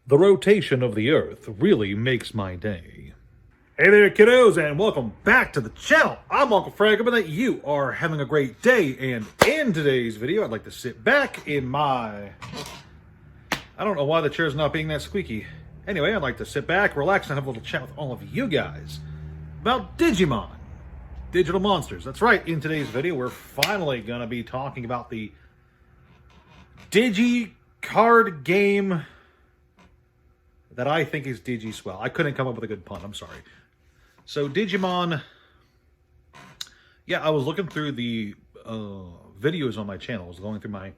The rotation of the Earth really makes my day. Hey there, kiddos, and welcome back to the channel. I'm Uncle Frank, hoping that you are having a great day. And in today's video, I'd like to sit back in my... I don't know why the chair's not being that squeaky. Anyway, I'd like to sit back, relax, and have a little chat with all of you guys about Digimon. Digital monsters. That's right, in today's video, we're finally going to be talking about the Digi card game that I think is Digi-swell. I couldn't come up with a good pun, I'm sorry. So Digimon, yeah, I was looking through the videos on my channel. I was going through my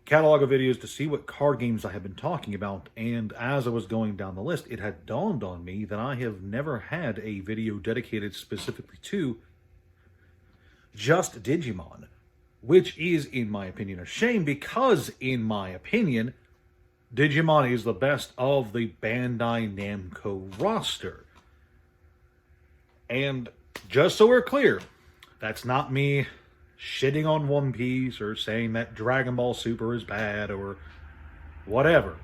catalog of videos to see what card games I have been talking about, and as I was going down the list, it had dawned on me that I have never had a video dedicated specifically to just Digimon, which is, in my opinion, a shame, because, in my opinion, Digimon is the best of the Bandai Namco roster. And just so we're clear, that's not me shitting on One Piece or saying that Dragon Ball Super is bad or whatever.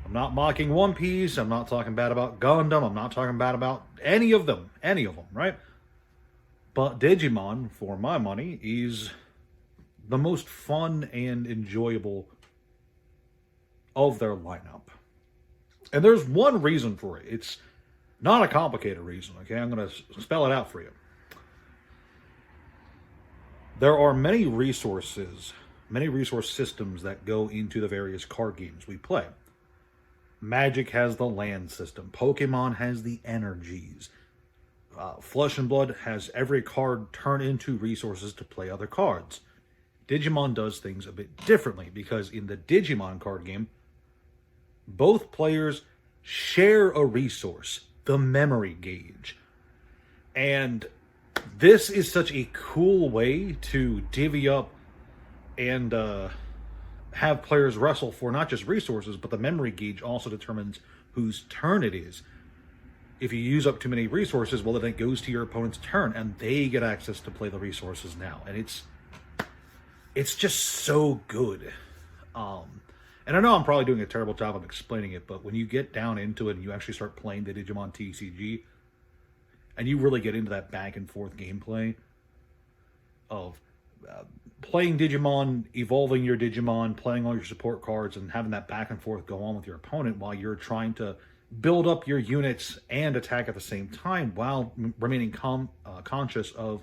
I'm not mocking One Piece. I'm not talking bad about Gundam. I'm not talking bad about any of them. Right? But Digimon, for my money, is the most fun and enjoyable of their lineup. And there's one reason for it. It's not a complicated reason, okay? I'm going to spell it out for you. There are many resource systems that go into the various card games we play. Magic has the land system. Pokemon has the energies. Flesh and Blood has every card turn into resources to play other cards. Digimon does things a bit differently, because in the Digimon card game, both players share a resource, the memory gauge. And this is such a cool way to divvy up and have players wrestle for not just resources, but the memory gauge also determines whose turn it is. If you use up too many resources, well, then it goes to your opponent's turn, and they get access to play the resources now. And it's just so good. And I know I'm probably doing a terrible job of explaining it, but when you get down into it and you actually start playing the Digimon TCG, and you really get into that back and forth gameplay of playing Digimon, evolving your Digimon, playing all your support cards, and having that back and forth go on with your opponent while you're trying to build up your units and attack at the same time, while remaining conscious of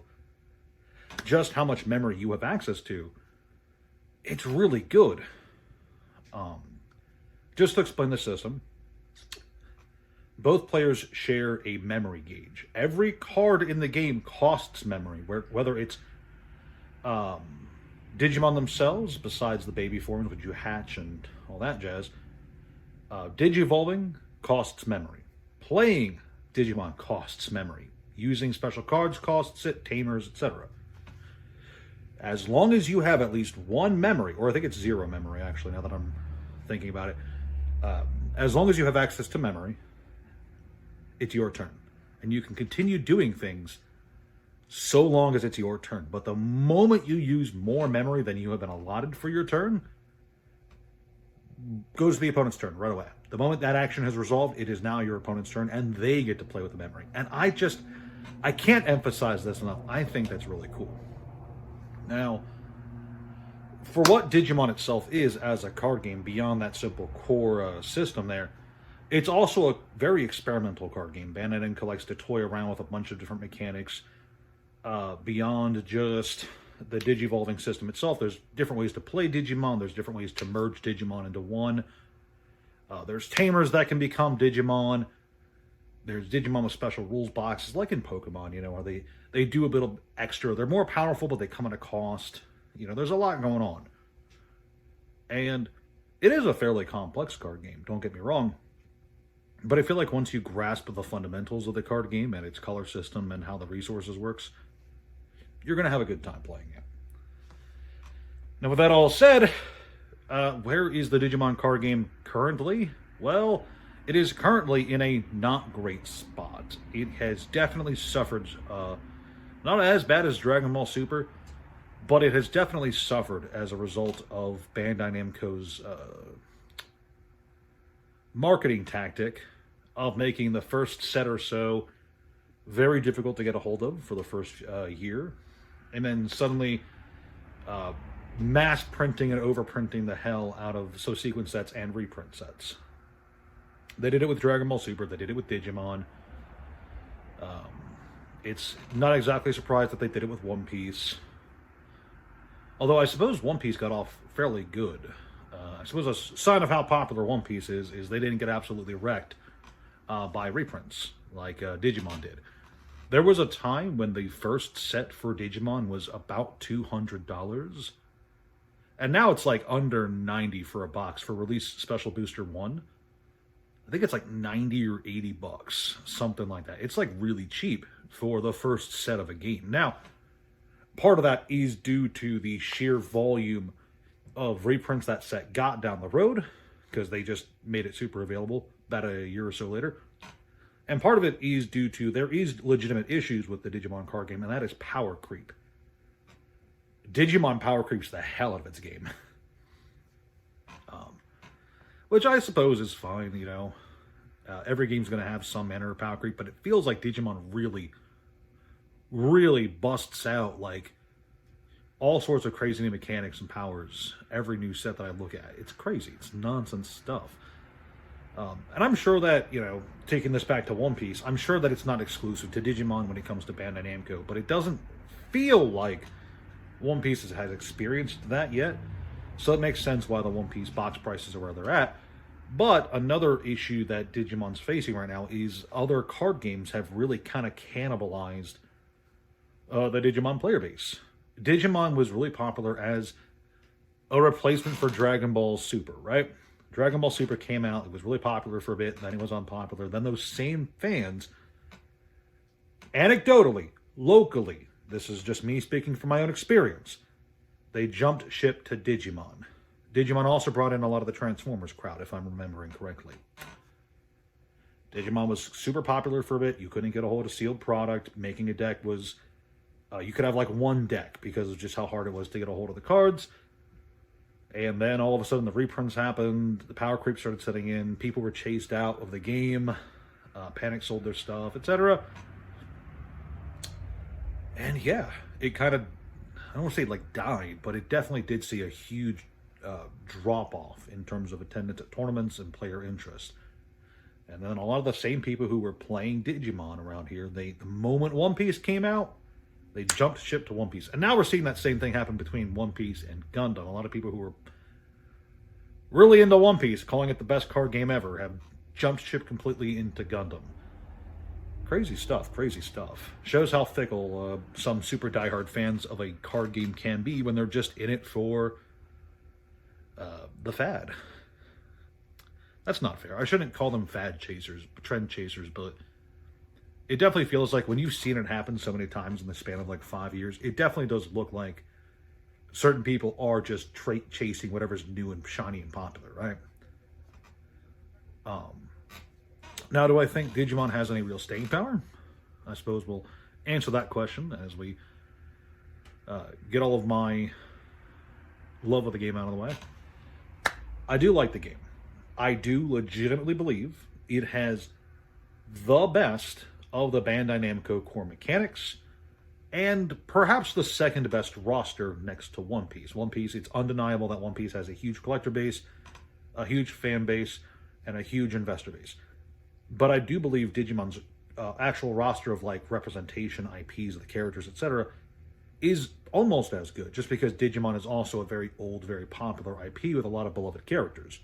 just how much memory you have access to. It's really good. Just to explain the system, both players share a memory gauge. Every card in the game costs memory, whether it's Digimon themselves, besides the baby forms which you hatch and all that jazz. Digivolving costs memory. Playing Digimon costs memory. Using special cards costs it, tamers, etc. As long as you have at least one memory, or I think it's zero memory actually, now that I'm thinking about it. As long as you have access to memory, it's your turn. And you can continue doing things so long as it's your turn. But the moment you use more memory than you have been allotted for your turn, goes to the opponent's turn right away. The moment that action has resolved, it is now your opponent's turn, and they get to play with the memory. And I can't emphasize this enough. I think that's really cool. Now, for what Digimon itself is as a card game, beyond that simple core system there, it's also a very experimental card game. Bandai Namco likes to toy around with a bunch of different mechanics beyond just the Digivolving system itself. There's different ways to play Digimon. There's different ways to merge Digimon into one. There's tamers that can become Digimon. There's Digimon with special rules boxes, like in Pokemon, where they do a bit of extra. They're more powerful, but they come at a cost. There's a lot going on. And it is a fairly complex card game, don't get me wrong. But I feel like once you grasp the fundamentals of the card game and its color system and how the resources works, you're going to have a good time playing it. Now, with that all said, where is the Digimon card game currently? Well, it is currently in a not great spot. It has definitely suffered, not as bad as Dragon Ball Super, but it has definitely suffered as a result of Bandai Namco's marketing tactic of making the first set or so very difficult to get a hold of for the first year, and then suddenly mass printing and overprinting the hell out of sequence sets and reprint sets. They did it with Dragon Ball Super. They did it with Digimon. It's not exactly surprised that they did it with One Piece. Although I suppose One Piece got off fairly good. I suppose a sign of how popular One Piece is they didn't get absolutely wrecked by reprints like Digimon did. There was a time when the first set for Digimon was about $200. And now it's like under 90 for a box for release special booster 1. I think it's like 90 or 80 bucks, something like that. It's like really cheap for the first set of a game. Now, part of that is due to the sheer volume of reprints that set got down the road, because they just made it super available about a year or so later. And part of it is due to there is legitimate issues with the Digimon card game, and that is power creep. Digimon power creeps the hell out of its game. Which I suppose is fine, you know. Every game's going to have some manner of power creep, but it feels like Digimon really, really busts out, like, all sorts of crazy new mechanics and powers every new set that I look at. It's crazy. It's nonsense stuff. And I'm sure that, you know, taking this back to One Piece, I'm sure that it's not exclusive to Digimon when it comes to Bandai Namco, but it doesn't feel like One Piece has experienced that yet. So it makes sense why the One Piece box prices are where they're at. But another issue that Digimon's facing right now is other card games have really kind of cannibalized the Digimon player base. Digimon was really popular as a replacement for Dragon Ball Super, right? Dragon Ball Super came out, it was really popular for a bit, then it was unpopular. Then those same fans, anecdotally, locally, this is just me speaking from my own experience, they jumped ship to Digimon. Digimon also brought in a lot of the Transformers crowd, if I'm remembering correctly. Digimon was super popular for a bit. You couldn't get a hold of sealed product. Making a deck was... you could have like one deck because of just how hard it was to get a hold of the cards. And then all of a sudden the reprints happened. The power creep started setting in. People were chased out of the game. Panic sold their stuff, etc. And yeah, it kind of... I don't want to say like died, but it definitely did see a huge drop-off in terms of attendance at tournaments and player interest. And then a lot of the same people who were playing Digimon around here, the moment One Piece came out, they jumped ship to One Piece. And now we're seeing that same thing happen between One Piece and Gundam. A lot of people who were really into One Piece, calling it the best card game ever, have jumped ship completely into Gundam. Crazy stuff, crazy stuff. Shows how fickle some super diehard fans of a card game can be when they're just in it for the fad. That's not fair. I shouldn't call them fad chasers, trend chasers, but it definitely feels like when you've seen it happen so many times in the span of like 5 years, it definitely does look like certain people are just chasing whatever's new and shiny and popular, right? Now, do I think Digimon has any real staying power? I suppose we'll answer that question as we get all of my love of the game out of the way. I do like the game. I do legitimately believe it has the best of the Bandai Namco core mechanics and perhaps the second best roster next to One Piece. One Piece, it's undeniable that One Piece has a huge collector base, a huge fan base, and a huge investor base. But I do believe Digimon's actual roster of like representation, IPs, the characters, etc., is almost as good, just because Digimon is also a very old, very popular IP with a lot of beloved characters.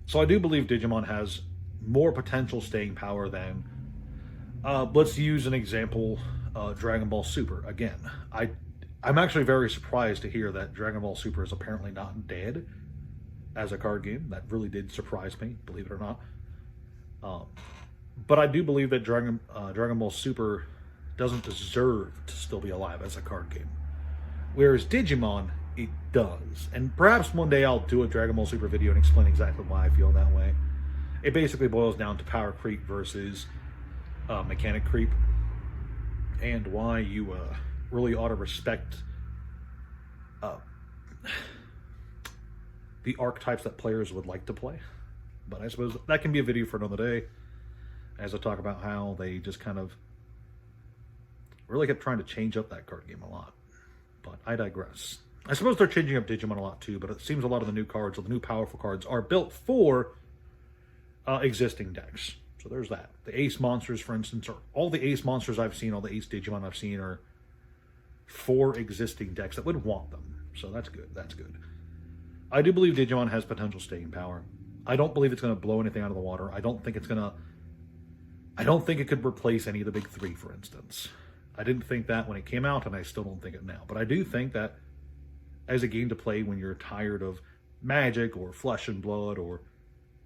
So I do believe Digimon has more potential staying power than, let's use an example, Dragon Ball Super. Again, I'm actually very surprised to hear that Dragon Ball Super is apparently not dead as a card game. That really did surprise me, believe it or not. But I do believe that Dragon Ball Super doesn't deserve to still be alive as a card game. Whereas Digimon, it does. And perhaps one day I'll do a Dragon Ball Super video and explain exactly why I feel that way. It basically boils down to power creep versus mechanic creep, and why you really ought to respect the archetypes that players would like to play. But I suppose that can be a video for another day, as I talk about how they just kind of really kept trying to change up that card game a lot. But I digress. I suppose they're changing up Digimon a lot too, but it seems a lot of the new cards, or the new powerful cards, are built for existing decks. So there's that. The Ace monsters, for instance, or all the Ace monsters I've seen, all the Ace Digimon I've seen are for existing decks that would want them. So that's good. That's good. I do believe Digimon has potential staying power. I don't believe it's going to blow anything out of the water. I don't think it could replace any of the big three, for instance. I didn't think that when it came out, and I still don't think it now. But I do think that as a game to play when you're tired of Magic or Flesh and Blood or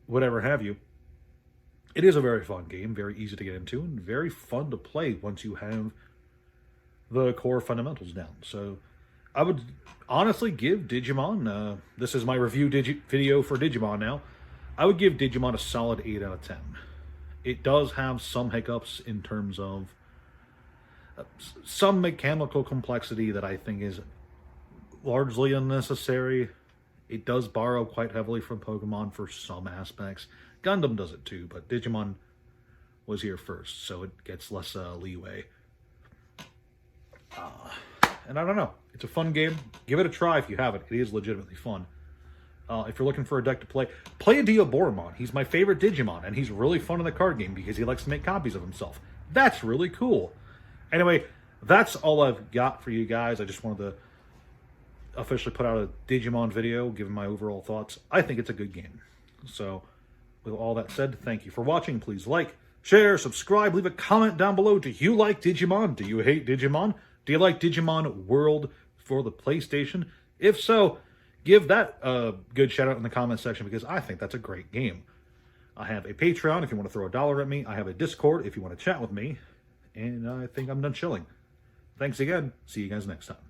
whatever have you, it is a very fun game, very easy to get into, and very fun to play once you have the core fundamentals down. So I would honestly give Digimon, this is my review video for Digimon now, I would give Digimon a solid 8 out of 10. It does have some hiccups in terms of some mechanical complexity that I think is largely unnecessary. It does borrow quite heavily from Pokemon for some aspects. Gundam does it too, but Digimon was here first, so it gets less leeway. And I don't know. It's a fun game. Give it a try if you haven't. It is legitimately fun. If you're looking for a deck to play a Dioboromon. He's my favorite Digimon, and he's really fun in the card game because he likes to make copies of himself. That's really cool. Anyway, that's all I've got for you guys. I just wanted to officially put out a Digimon video, giving my overall thoughts. I think it's a good game. So, with all that said, thank you for watching. Please like, share, subscribe, leave a comment down below. Do you like Digimon? Do you hate Digimon? Do you like Digimon World for the PlayStation? If so, give that a good shout out in the comment section because I think that's a great game. I have a Patreon if you want to throw $1 at me. I have a Discord if you want to chat with me. And I think I'm done chilling. Thanks again. See you guys next time.